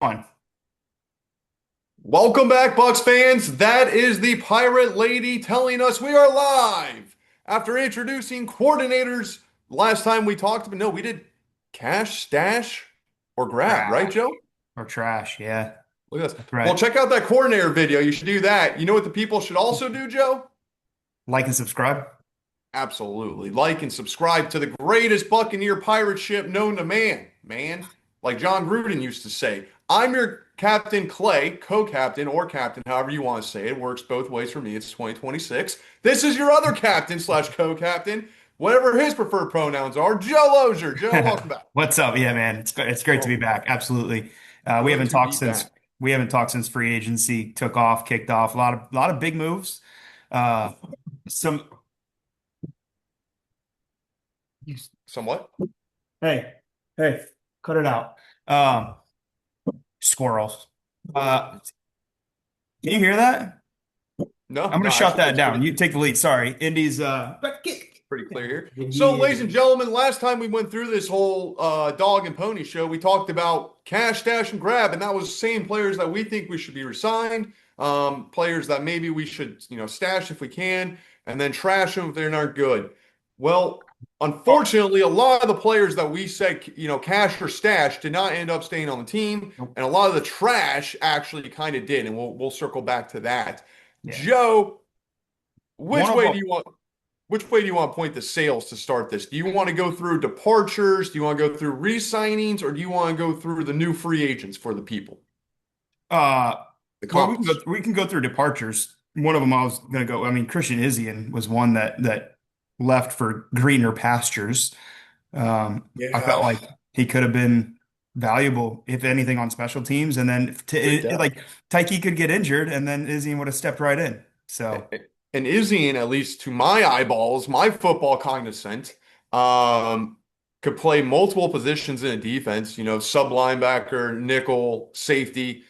On. Welcome back, Bucks fans. That is the Pirate Lady telling us we are live. After introducing coordinators, last time we talked about, no, we did cash, stash, or grab, right, Trash. Joe? Or trash, yeah. Look at this. That's Well, right. check out that coordinator video. You should do that. You know what the people should also do, Joe? Like and subscribe. Absolutely. Like and subscribe to the greatest Buccaneer pirate ship known to man. Man, like John Gruden used to say, I'm your Captain Clay, co-captain or captain, however you want to say it. It works both ways for me. It's 2026. This is your other captain slash co-captain, whatever his preferred pronouns are, Joe Lozier. Joe, welcome back. What's up? Yeah, man. It's great to be Welcome back. back. Absolutely. We Good haven't to talked be since back. free agency took off, kicked off. A lot of big moves. Uh some Somewhat? Hey, hey, cut it out. Um Squirrels. Uh can you hear that? No, I'm gonna no, shut actually, that it's down. pretty You take the lead. Sorry. Indy's but pretty clear here. So, he ladies and is. gentlemen, last time we went through this whole dog and pony show, we talked about cash, stash, and grab, and that was the same players that we think we should be resigned, players that maybe we should, stash if we can, and then trash them if they're not good. Well, Oh, unfortunately, a lot of the players that we said, cash or stash did not end up staying on the team, nope. and a lot of the trash actually kind of did, and we'll circle back to that. Yeah. Joe, One which of way them. do you want? Which way do you want to point the sales to start this? Do you want to go through departures? Do you want to go through re-signings, or do you want to go through the new free agents for the people? Uh, The well, compass. we can go through departures. One of them I was going to go. I mean, Christian Izien was one that left for greener pastures. I felt Yeah, like he could have been valuable, if anything, on special teams, and then great depth. like Tyke could get injured, and then Izien would have stepped right in. So And Izzy, at least to my eyeballs, my football cognizant, um, could play multiple positions in a defense, sub linebacker, nickel, safety,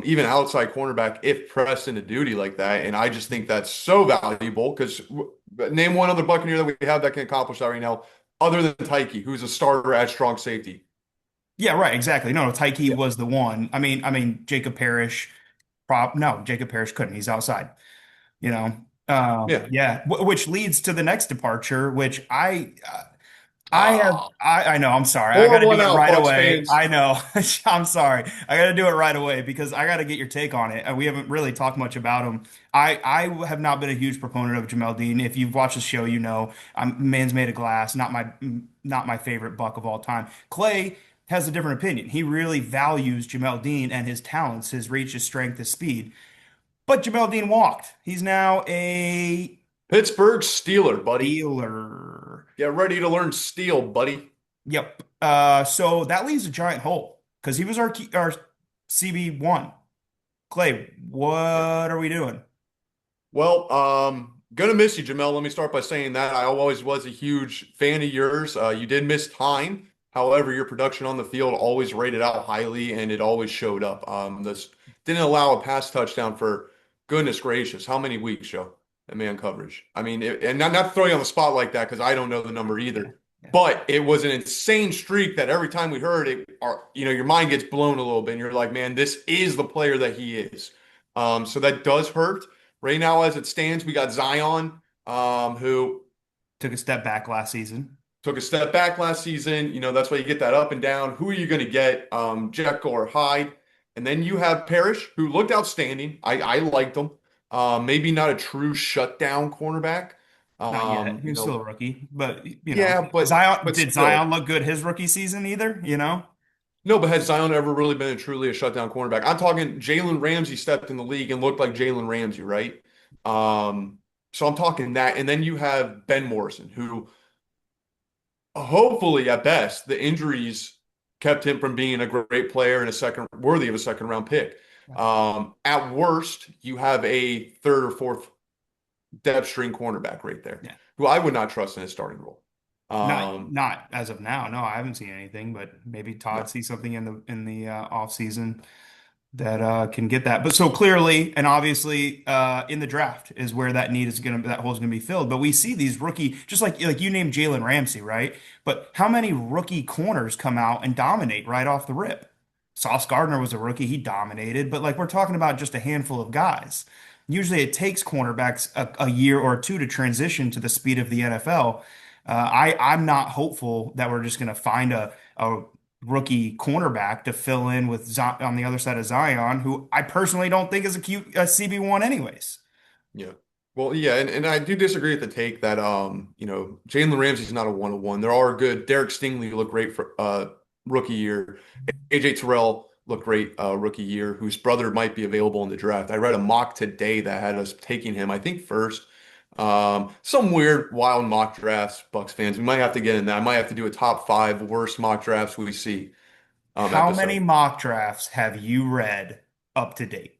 even outside cornerback if pressed into duty like that. And I just think that's so valuable because name one other Buccaneer that we have that can accomplish that right now, other than Tyke, who's a starter at strong safety. yeah, right, exactly. No, Tyke Yeah. was the one. I mean, Jacob Parrish. No, Jacob Parrish couldn't. He's outside. You know. Yeah. Yeah, which leads to the next departure, which Ah, I know, I'm sorry. I got pour to one do it out, right Bucks away. fans. I know. I'm sorry. I got to do it right away because I got to get your take on it. We haven't really talked much about him. I have not been a huge proponent of Jamel Dean. If you've watched the show, you know, man's made of glass, not my favorite Buck of all time. Clay has a different opinion. He really values Jamel Dean and his talents, his reach, his strength, his speed. But Jamel Dean walked. He's now a Pittsburgh Steeler, buddy. dealer. Get ready to learn steel, buddy. Yep. So that leaves a giant hole because he was our CB1. Clay, what are we doing? Well, gonna miss you, Jamel. Let me start by saying that I always was a huge fan of yours. You did miss time. However, your production on the field always rated out highly and it always showed up. This didn't allow a pass touchdown for goodness gracious. How many weeks, Joe? And man coverage. I mean, and not to throw you on the spot like that because I don't know the number Yeah. either. Yeah. But it was an insane streak that every time we heard it, your mind gets blown a little bit and you're like, man, this is the player that he is. So that does hurt. Right now, as it stands, we got Zion, who Took a step back last season. took a step back last season. That's why you get that up and down. Who are you going to get? Jekyll or Hyde? And then you have Parrish, who looked outstanding. I liked him. Maybe not a true shutdown cornerback. Not yet. Um, He you was still know, a rookie, but yeah, Zion but did still. Zion look good his rookie season either? You know? No, but has Zion ever really been truly a shutdown cornerback? I'm talking Jalen Ramsey stepped in the league and looked like Jalen Ramsey, right? Um, so I'm talking that. And then you have Ben Morrison, who hopefully at best, the injuries kept him from being a great player and a second worthy of a second round pick. At worst, you have a third or fourth depth string cornerback right there, Yeah. who I would not trust in his starting role. Not Um, not as of now. No, I haven't seen anything, but maybe Todd no. sees something in the off season that can get that. But so clearly and obviously in the draft is where that hole is gonna be filled. But we see these rookie, just like you named Jalen Ramsey, right? But how many rookie corners come out and dominate right off the rip? Sauce Gardner was a rookie. He dominated, but like we're talking about just a handful of guys. Usually it takes cornerbacks a year or two to transition to the speed of the NFL. I'm not hopeful that we're just going to find a rookie cornerback to fill in with on the other side of Zion, who I personally don't think is a CB1 anyways. Yeah. Well, yeah, and I do disagree with the take that Jalen Ramsey's not a one-on-one. There are good. Derek Stingley looked great for rookie year. AJ Terrell looked great rookie year, whose brother might be available in the draft. I read a mock today that had us taking him, I think, first. Some weird, wild mock drafts, Bucks fans. We might have to get in that. I might have to do a top five worst mock drafts we see How many episode. mock drafts have you read up to date?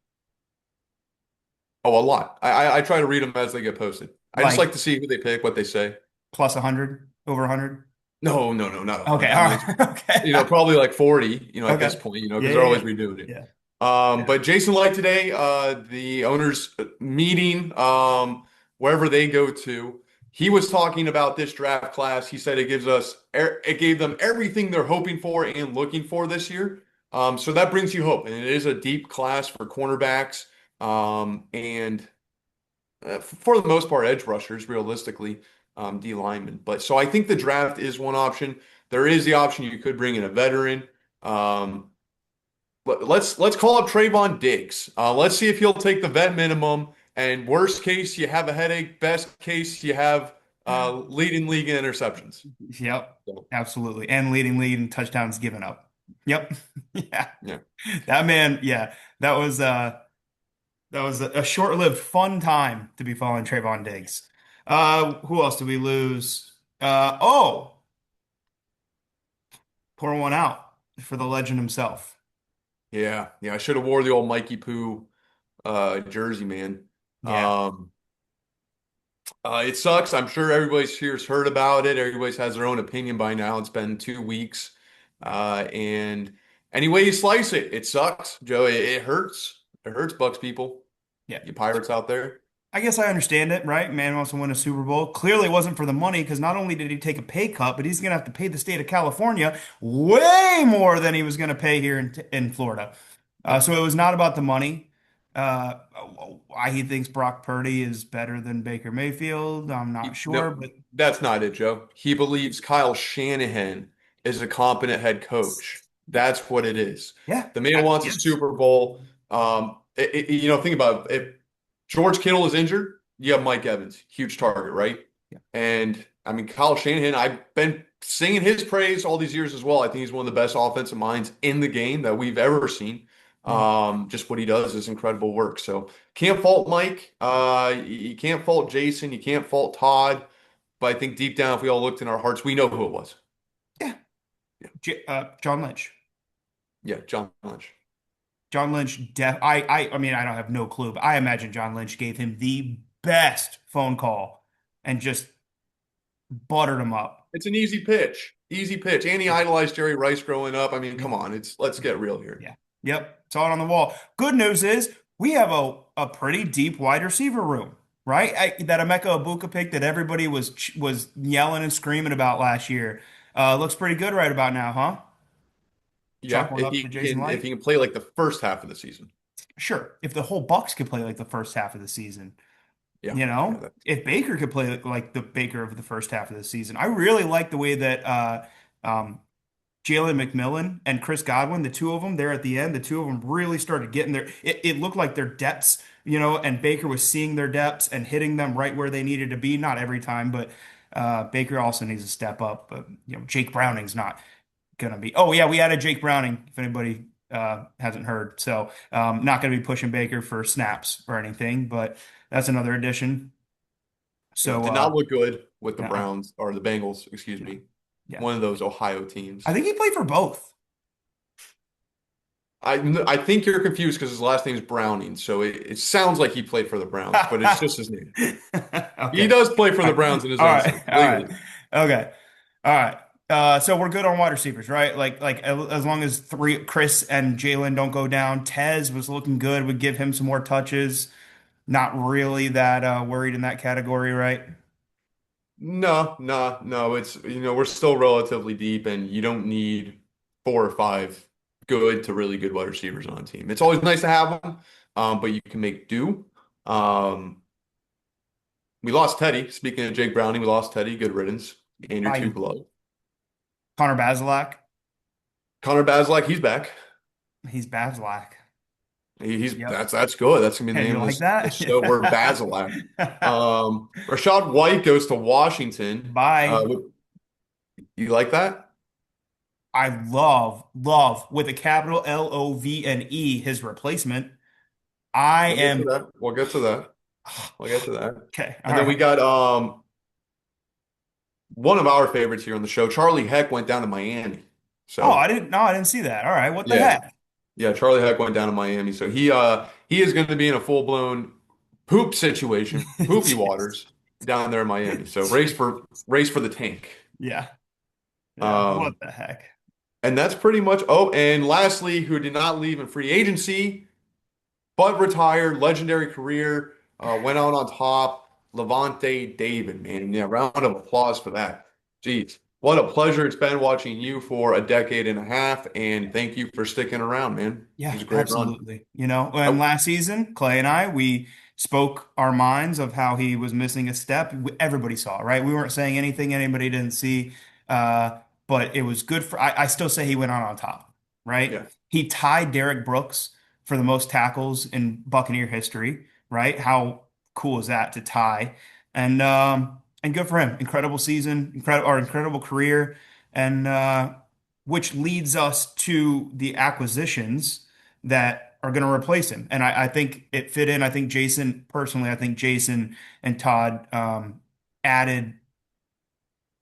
Oh, a lot. I try to read them as they get posted. I just like Like to see who they pick, what they say. plus 100, over 100? No, no, no, not Okay, 100. I all mean, right. it's, Okay. probably like 40, at this Okay. point, Yeah, because they're yeah, always yeah. redoing it. Yeah. Yeah. But Jason Light today, the owners meeting, wherever they go to, he was talking about this draft class. He said it gave them everything they're hoping for and looking for this year. So that brings you hope. And it is a deep class for cornerbacks. And for the most part, edge rushers, realistically, D linemen. But so I think the draft is one option. There is the option you could bring in a veteran. Um, let's call up Trayvon Diggs. Let's see if he'll take the vet minimum. And worst case, you have a headache. Best case, you have leading league in interceptions. Yep. So, Absolutely. And leading lead and touchdowns given up. Yep. Yeah. yeah. That man, yeah. That was a short-lived fun time to be following Trayvon Diggs. Who else did we lose? Pour one out for the legend himself. Yeah. Yeah. I should have wore the old Mikey Poo jersey, man. Yeah. Um, it sucks. I'm sure everybody's here's heard about it. Everybody's has their own opinion by now. It's been 2 weeks. And any way you slice it, it sucks, Joe. It hurts. It hurts Bucks people. Yeah. You Pirates out there. I guess I understand it, right? Man wants to win a Super Bowl. Clearly it wasn't for the money because not only did he take a pay cut, but he's going to have to pay the state of California way more than he was going to pay here in Florida. Yep. So it was not about the money. Uh, why he thinks Brock Purdy is better than Baker Mayfield, I'm not sure, No, but that's not it, Joe. He believes Kyle Shanahan is a competent head coach. That's what it is. yeah, The man wants a yes, Super Bowl. Think about it. If George Kittle is injured, you have Mike Evans, huge target, right? yeah. And I mean, Kyle Shanahan, I've been singing his praise all these years as well. I think he's one of the best offensive minds in the game that we've ever seen. Mhm. Just what he does is incredible work. So can't fault Mike. You can't fault Jason. You can't fault Todd. But I think deep down, if we all looked in our hearts, we know who it was. Yeah. Yeah, John Lynch. yeah, John Lynch. John Lynch, I mean, I don't have no clue, but I imagine John Lynch gave him the best phone call and just buttered him up. It's an easy pitch. Easy pitch. And he idolized Jerry Rice growing up. I mean, Yeah. come on. Let's get real here. Yeah. Yep. Saw it on the wall. Good news is we have a pretty deep wide receiver room, right? That Emeka Ibuka pick that everybody was yelling and screaming about last year. Looks pretty good right about now, huh? Chalk Yeah, one up to Jason if Light. he can play like the first half of the season. Sure. If the whole Bucks could play like the first half of the season, Yeah, you yeah, know, if Baker could play like the Baker of the first half of the season, I really like the way that um, Jalen McMillan and Chris Godwin, the two of them there at the end, the two of them really started getting there. It looked like their depths, and Baker was seeing their depths and hitting them right where they needed to be. Not every time, but Baker also needs to step up. But Jake Browning's not gonna be. Oh yeah, we added Jake Browning. If anybody hasn't heard, so not gonna be pushing Baker for snaps or anything, but that's another addition. yeah. So Did not look good with the uh, Browns or the Bengals, excuse yeah, me. yeah. One of those Ohio I teams. think he played for both. I think you're confused because his last name is Browning, so it sounds like he played for the Browns, but it's just his name. He Okay. does play for All the right. Browns in his All own right. sense, All right. legally. Okay. All right. So we're good on wide receivers, right? Like as long as three, Chris and Jalen don't go down. Tez was looking good. Would give him some more touches. Not really that worried in that category, right? No, no, no. We're still relatively deep, and you don't need four or five good to really good wide receivers on a team. It's always nice to have them, but you can make do. Um, we lost Teddy. Speaking of Jake Browning, we lost Teddy. Good riddance. And your two I gloves. Connor Bazelak. Connor Bazelak, he's back. He's Bazelak. He's Yep. that's good. That's gonna be the You name of like this that? show. We're Bazelak. Rashad White goes to Washington. Bye. You like that? I love with a capital Love his replacement. I We'll get to am that. We'll get to that. We'll get to that. okay. All And then we right. got one of our favorites here on the show. Charlie Heck went down to Miami. Oh, So I didn't see that. All right. What the yeah, heck? yeah, Charlie Heck went down to Miami. So he is going to be in a full blown poop situation, poopy waters down there in Miami. So race for the tank. Yeah. Yeah. What Um, the heck? and that's pretty much. Oh, and lastly, who did not leave in free agency but retired, legendary career, went out on top. Levante David, man. Yeah, round of applause for that. Jeez, what a pleasure it's been watching you for a decade and a half, and thank you for sticking around, man. It Yeah, was a great run. absolutely. You know, and I- last season, Clay and I, we spoke our minds of how he was missing a step. Everybody saw, it, right? We weren't saying anything anybody didn't see, uh, but it was good for. I still say he went out on top, right? yeah. He tied Derek Brooks for the most tackles in Buccaneer history, right? How cool is that to tie? And good for him. Incredible season, incredible career, and which leads us to the acquisitions that are going to replace him. And I think it fit in. I think Jason, personally, I think Jason and Todd added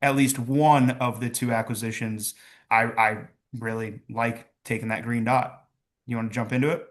at least one of the two acquisitions. I really like taking that green dot. You want to jump into it?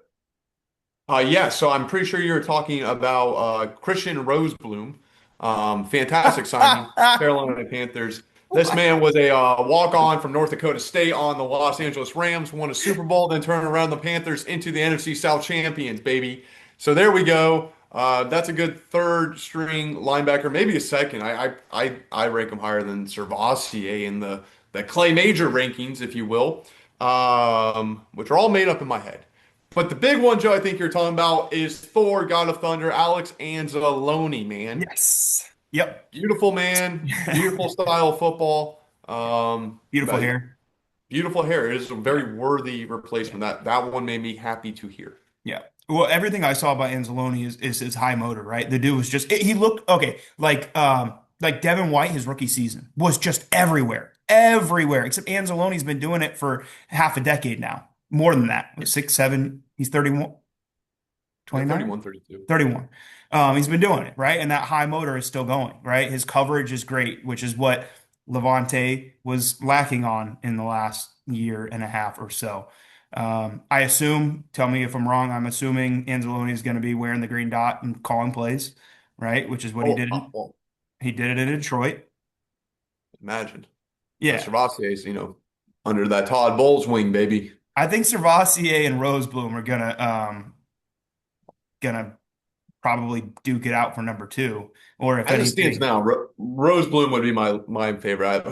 Yeah, so I'm pretty sure you're talking about Christian Rosebloom. Fantastic signing, Carolina Panthers. This man was a walk-on from North Dakota State on the Los Angeles Rams, won a Super Bowl, then turned around the Panthers into the NFC South champions, baby. So there we go. That's a good third string linebacker, maybe a second. I rank him higher than Servassier in the Clay Major rankings, if you will, which are all made up in my head. But the big one, Joe, I think you're talking about is Thor, God of Thunder, Alex Anzalone, man. Yes. Yep. Beautiful man, beautiful style of football. Beautiful But hair. beautiful hair. It is a Yeah. very worthy Yeah. replacement. That one made me happy to hear. Yeah. Well, everything I saw about Anzalone is his high motor, right? The dude was just he looked okay, like Devin White, his rookie season was just everywhere. Everywhere. Except Anzalone's been doing it for half a decade now. More than that. Yeah, Six, seven, he's 31, yeah, 29, 31, 32. 31. He's been doing it, right? And that high motor is still going, right? His coverage is great, which is what Levante was lacking on in the last year and a half or so. I assume, tell me if I'm wrong, I'm assuming Anzalone is going to be wearing the green dot and calling plays, right? Which is what Well, he did it in Detroit. imagine. Yeah. Servassier is, under that Todd Bowles wing, baby. I think Servassier and Rosebloom are gonna probably duke it out for number two. Or if As it stands anything, now, Rose Bloom would be my favorite.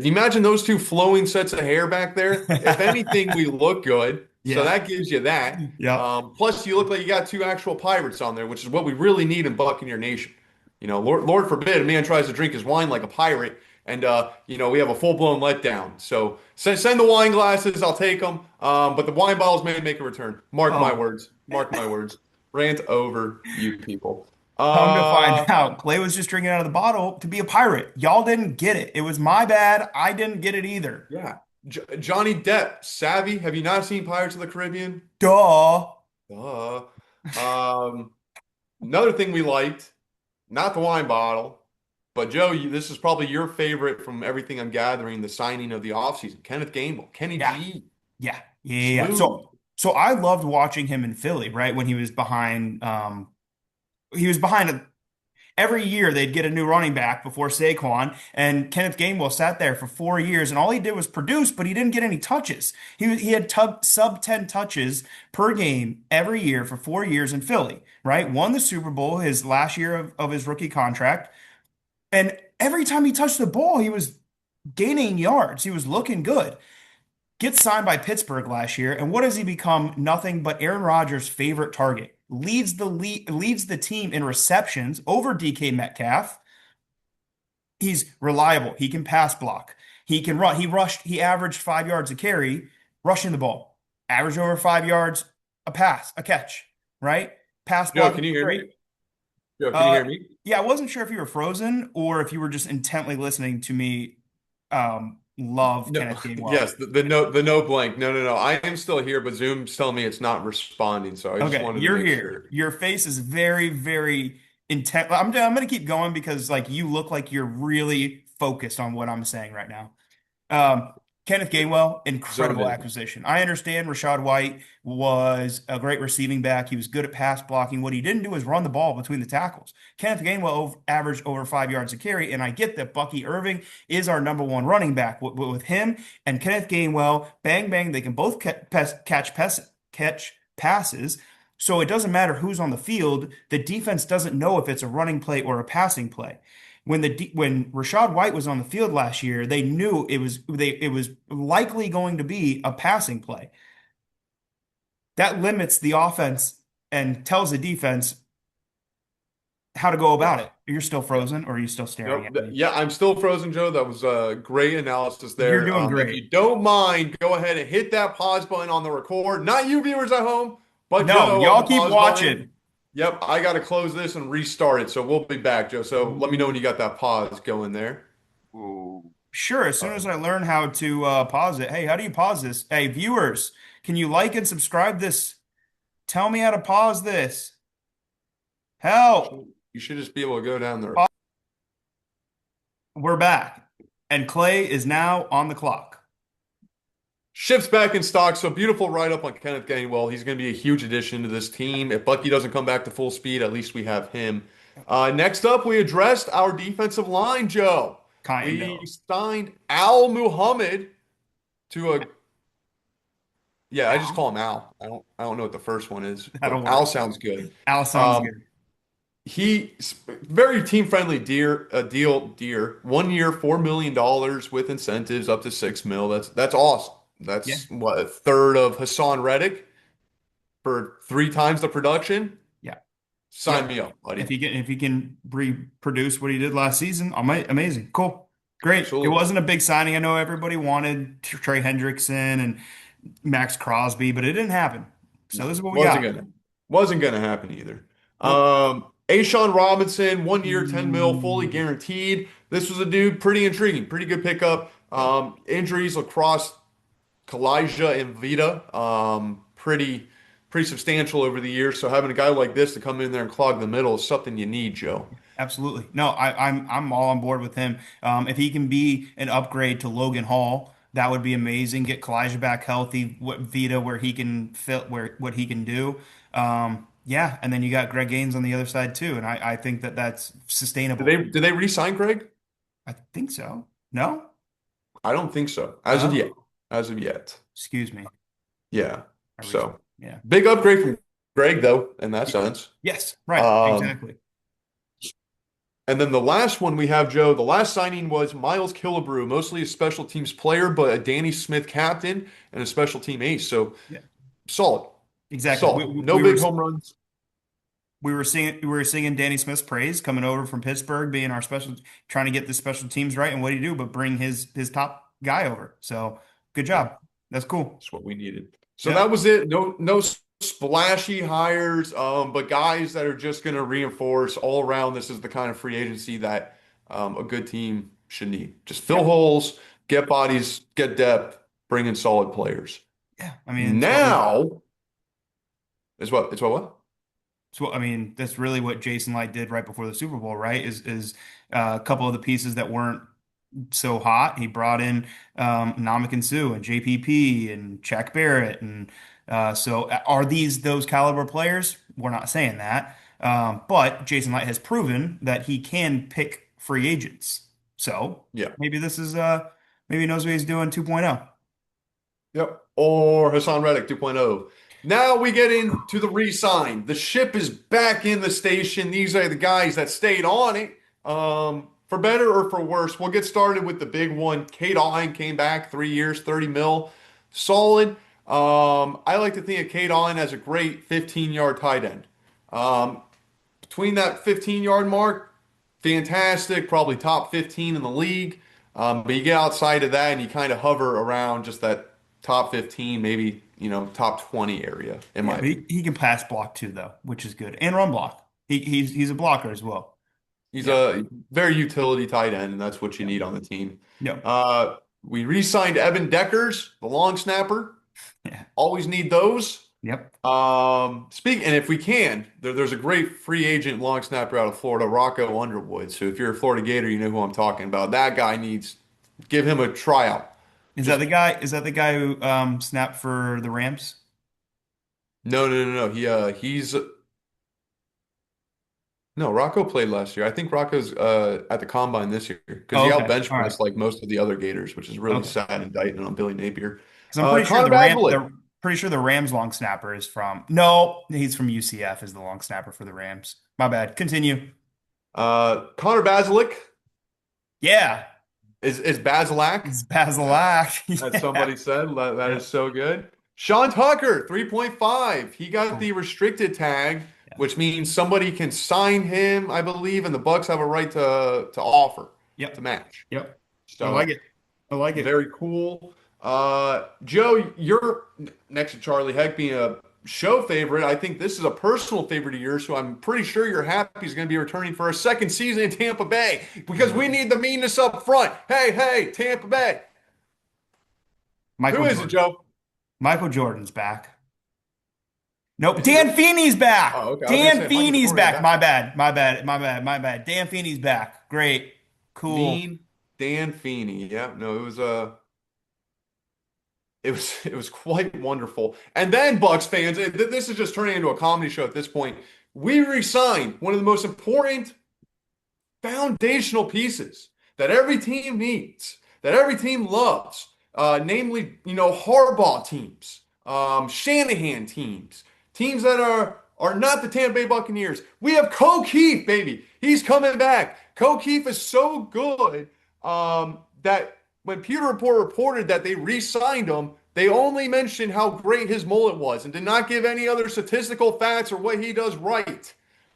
Imagine those two flowing sets of hair back there. If anything, we look good. So yeah. that gives you that. Yep. Plus, you look like you got two actual pirates on there, which is what we really need in Buccaneer Nation. Lord forbid a man tries to drink his wine like a pirate, and we have a full blown letdown. So send the wine glasses, I'll take them. But the wine bottles may make a return. Mark my Oh, words. Mark my words. Rant over, you people. come to find Uh, out, Clay was just drinking out of the bottle to be a pirate. Y'all didn't get it. It was my bad. I didn't get it either. Yeah. Johnny Depp, savvy. Have you not seen Pirates of the Caribbean? Duh. Uh, um, another thing we liked, not the wine bottle, but Joe, this is probably your favorite from everything I'm gathering, the signing of the offseason. Kenneth Gainwell, Kenny Yeah. G, Yeah. smooth. So I loved watching him in Philly, right? When he was behind every year they'd get a new running back before Saquon, and Kenneth Gainwell sat there for 4 years, and all he did was produce, but he didn't get any touches. He had sub 10 touches per game every year for 4 years in Philly, right? Won the Super Bowl his last year of his rookie contract, and every time he touched the ball, he was gaining yards. He was looking good. Gets signed by Pittsburgh last year, and what does he become? Nothing but Aaron Rodgers' favorite target. Leads the team in receptions over DK Metcalf. He's reliable. He can pass block. He can run. He averaged 5 yards a carry rushing the ball. Averaged over 5 yards a pass, a catch, right? Pass Joe, blocking can you hear great. me? Joe, can you Uh hear me? yeah, I wasn't sure if you were frozen or if you were just intently listening to me love No, Kenneth Gainwell. yes, the no blank. No, no, no. I am still here, but Zoom's telling me it's not responding, so I just Okay, wanted to you're make here. sure. Your face is very, very intent. I'm gonna keep going because like you look like you're really focused on what I'm saying right now. Um, Kenneth Gainwell, Zoned incredible in. acquisition. I understand Rashad White was a great receiving back. He was good at pass blocking. What he didn't do is run the ball between the tackles. Kenneth Gainwell averaged over 5 yards a carry, and I get that Bucky Irving is our number one running back. With him and Kenneth Gainwell, bang bang, they can both catch passes. So it doesn't matter who's on the field. The defense doesn't know if it's a running play or a passing play when Rashad White was on the field last year, they knew it was likely going to be a passing play. That limits the offense and tells the defense how to go about Yes. it. You're still Yeah. frozen, or are you still staring Nope. at me? Yeah, I'm still frozen, Joe. That was a great analysis You're there. doing If great. you don't mind, go ahead and hit that pause button on the record. Not you viewers at home, but No, Joe on y'all the keep pause button. watching. Yep, I got to close this and restart it. So we'll be back, Joe. So let me know when you got that pause going there. Ooh. Sure, as All soon as right. I learn how to pause it. Hey, how do you pause this? Hey, viewers, can you like and subscribe this? Tell me how to pause this. Help. You should just be able to go down there. We're back. And Clay is now on the clock. Ship's back in stock. So beautiful write up on Kenneth Gainwell. He's going to be a huge addition to this team. If Bucky doesn't come back to full speed, at least we have him. Next up, we addressed our defensive line, Joe. Kind We of. signed Al Muhammad to a yeah, I just Al? call him Al. I don't know what the first one is, but That'll Al work. sounds good. Al sounds Um, good. he's very team friendly deer. 1 year, $4 million with incentives up to 6 mil. That's awesome. Yeah. That's what a third of Hassan Reddick for 3 times the production. Yeah. Sign Yep. me up, buddy. If he can reproduce what he did last season, amazing. Cool. Great. It Absolutely. wasn't a big signing. I know everybody wanted Trey Hendrickson and Max Crosby, but it didn't happen. So No, this is what we wasn't got. gonna happen either. Nope. Ashawn Robinson, 1 year, 10 mil, fully Ooh. guaranteed. This was a dude pretty intriguing, pretty good pickup. Yeah. Injuries across Kalijah and Vita, pretty substantial over the years. So having a guy like this to come in there and clog the middle is something you need, Joe. Absolutely. No, I'm all on board with him. If he can be an upgrade to Logan Hall, that would be amazing. Get Kalijah back healthy, what Vita where he can fit where what he can do. Yeah, and then you got Greg Gaines on the other side too, and I think that that's Did sustainable. they re-sign Greg? I think so. No? I don't think so. As of yet. Oh, As of yet. excuse me. Yeah. Are we? So Yeah. big upgrade from Greg though, in that Y- sense. Yes, right. Um, Exactly. and then the last one we have, Joe, the last signing was Miles Killebrew, mostly a special teams player, but a Danny Smith captain and a special team ace. So Yeah, solid. exactly. Solid. No big home runs. We were singing Danny Smith's praise coming over from Pittsburgh, being our special, trying to get the special teams right. And what do you do but bring his top guy over? So good Yeah, job. That's cool. that's what we needed. So Yeah. that was it. No splashy hires, but guys that are just going to reinforce all around. This is the kind of free agency that a good team should need. Just fill Yeah. holes, get bodies, get depth, bring in solid players. Yeah. I mean, it's what we Now is what? It's what? So I mean, that's really what Jason Light did right before the Super Bowl, right? Is a couple of the pieces that weren't so hot. He brought in Ndamukong Suh and JPP and Shaq Barrett, and are these those caliber players? We're not saying that, but Jason Light has proven that he can pick free agents. So Yeah. maybe this is maybe he knows what he's doing 2.0. Yep. Or Hassan Reddick 2.0. Now we get into the re-sign. The ship is back in the station. These are the guys that stayed on it. For better or for worse, we'll get started with the big one. Kate Allen came back 3 years, 30 mil. solid. I like to think of Kate Allen as a great 15-yard tight end. Um, Between that 15-yard mark, fantastic, probably top 15 in the league. But you get outside of that and you kind of hover around just that top 15, maybe, top 20 area, in Yeah, my but opinion. he can pass block too, though, which is good, and run block. He's a blocker as well. He's Yeah, a very utility tight end, and that's what you yeah, need on the team. yeah, We re-signed Evan Deckers, the long snapper. yeah, Always need those. yep. And if we can, there's a great free agent long snapper out of Florida, Rocco Underwood. So if you're a Florida Gator, you know who I'm talking about. That guy needs, give him a tryout. Is that Just the guy? Is that the guy who snapped for the Rams? no, no, no, no. He's no Rocco played last year. I think Rocco's at the combine this year because he Oh, okay, outbenched all right, us like most of the other Gators, which is really okay. sad indictment on Billy Napier. Because I'm pretty sure Connor Bazelak. the Rams long snapper is from. No, he's from UCF. Is the long snapper for the Rams? My bad. Continue. Connor Bazelak Yeah, is Bazelak. it's Bazelak. As Yeah, somebody said. That yeah. is so good. Sean Tucker, 3.5. He got Cool. the restricted tag, Yeah. which means somebody can sign him, I believe, and the Bucks have a right to offer to Yep. match. Yep. I like So it. I like it. very cool. Joe, you're next to Charlie Heck being a show favorite. I think this is a personal favorite of yours, so I'm pretty sure you're happy he's going to be returning for a second season in Tampa Bay because we need the meanness up front. Hey, hey, Tampa Bay. Who Michael is it, Jordan. Joe? Michael Jordan's back. Nope. Is he really? Dan Feeney's back. Oh, okay. I was gonna Dan say Michael Feeney's Jordan ain't back. back. My bad. My bad. My bad. My bad. Dan Feeney's back. Great. Cool. Mean Dan Feeney. Yeah, no, it was quite wonderful. And then Bucks fans, this is just turning into a comedy show at this point. We re-signed one of the most important foundational pieces that every team needs, that every team loves, namely, Harbaugh teams, Shanahan teams, teams that are not the Tampa Bay Buccaneers. We have Keith, baby. He's coming back. Keith is so good that when Pewter Report reported that they re-signed him, they only mentioned how great his mullet was and did not give any other statistical facts or what he does right.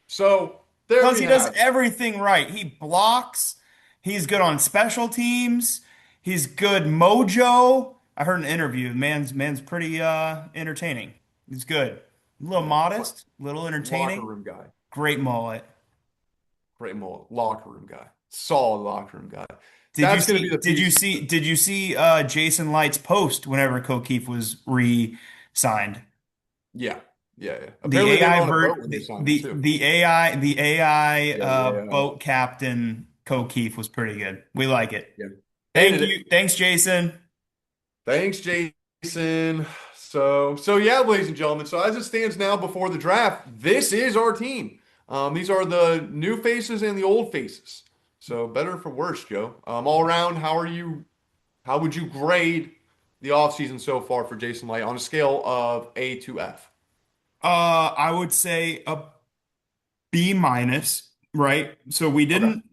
So there Because we he does have it. everything right. He blocks. He's good on special teams. He's good mojo. I heard an interview. Man's pretty entertaining. He's good. A little Yeah, modest, a little locker entertaining. room guy. Great mullet. Great mullet. Locker room guy. Solid locker room guy. Did you That's going to be see the piece. did you see Jason Light's post whenever O'Keefe was re-signed? Yeah. Yeah, yeah. The Apparently they were AI on a boat vert when they signed him too. the AI Yeah, yeah, boat captain O'Keefe was pretty good. We like it. yeah. Thank Hated it. you. Thanks, Jason. Thanks, Jason. So yeah, ladies and gentlemen. So as it stands now before the draft, this is our team. These are the new faces and the old faces. So better for worse, Joe. All around, how are you? How would you grade the offseason so far for Jason Light on a scale of A to F? I would say a B minus, right? So we Okay. didn't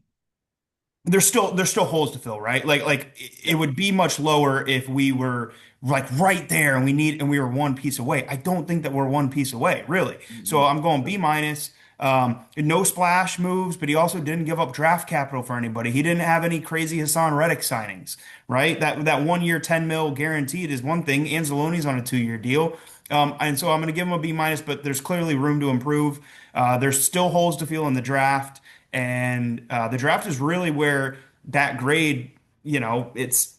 there's still holes to fill, right? Like it Yeah. would be much lower if we were like right there and we were one piece away. I don't think that we're one piece away, really. So Mhm. I'm going B minus. No splash moves, but he also didn't give up draft capital for anybody. He didn't have any crazy Hassan Reddick signings, right? That 1 year 10 mil guaranteed is one thing. Anzalone's on a 2 year deal. And so I'm going to give him a B minus, but there's clearly room to improve. There's still holes to fill in the draft. And the draft is really where that grade, it's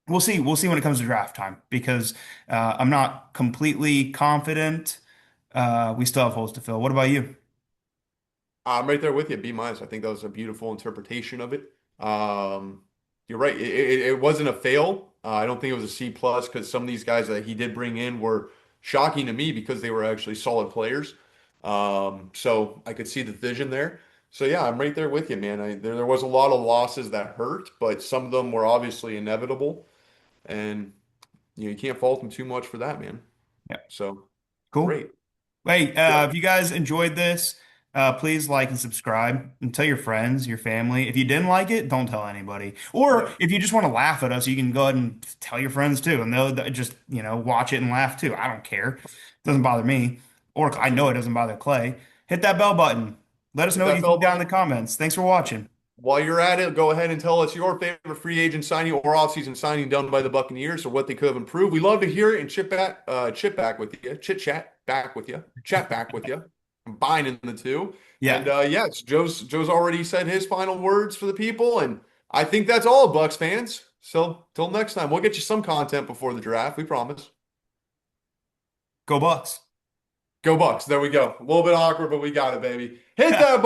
we'll see when it comes to draft time because I'm not completely confident. We still have holes to fill. What about you? I'm right there with you, B minus. I think that was a beautiful interpretation of it. You're right. It wasn't a fail. I don't think it was a C plus because some of these guys that he did bring in were shocking to me because they were actually solid players. So I could see the vision there. So yeah, I'm right there with you, man. There was a lot of losses that hurt, but some of them were obviously inevitable, and you can't fault him too much for that, man. Yeah, So cool. great, Hey, Joe. if you guys enjoyed this, Please like and subscribe and tell your friends, your family. If you didn't like it, don't tell anybody. Or Yep. if you just want to laugh at us, you can go ahead and tell your friends too, and they'll just, watch it and laugh too. I don't care. It doesn't bother me. Or I know it Absolutely. doesn't bother Clay. Hit that bell button. Let us Hit know what that you bell think down in button. the comments. Thanks for watching. While you're at it, go ahead and tell us your favorite free agent signing or offseason signing done by the Buccaneers or what they could have improved. We love to hear it and chit back with you, chit chat back with you, chat back with you, combining the two. And Yeah, yes, Joe's already said his final words for the people, and I think that's all, Bucks fans. So till next time, we'll get you some content before the draft. We promise. go Bucks. Go Bucks. There we go. A little bit awkward, but we got it, baby. Hit that button.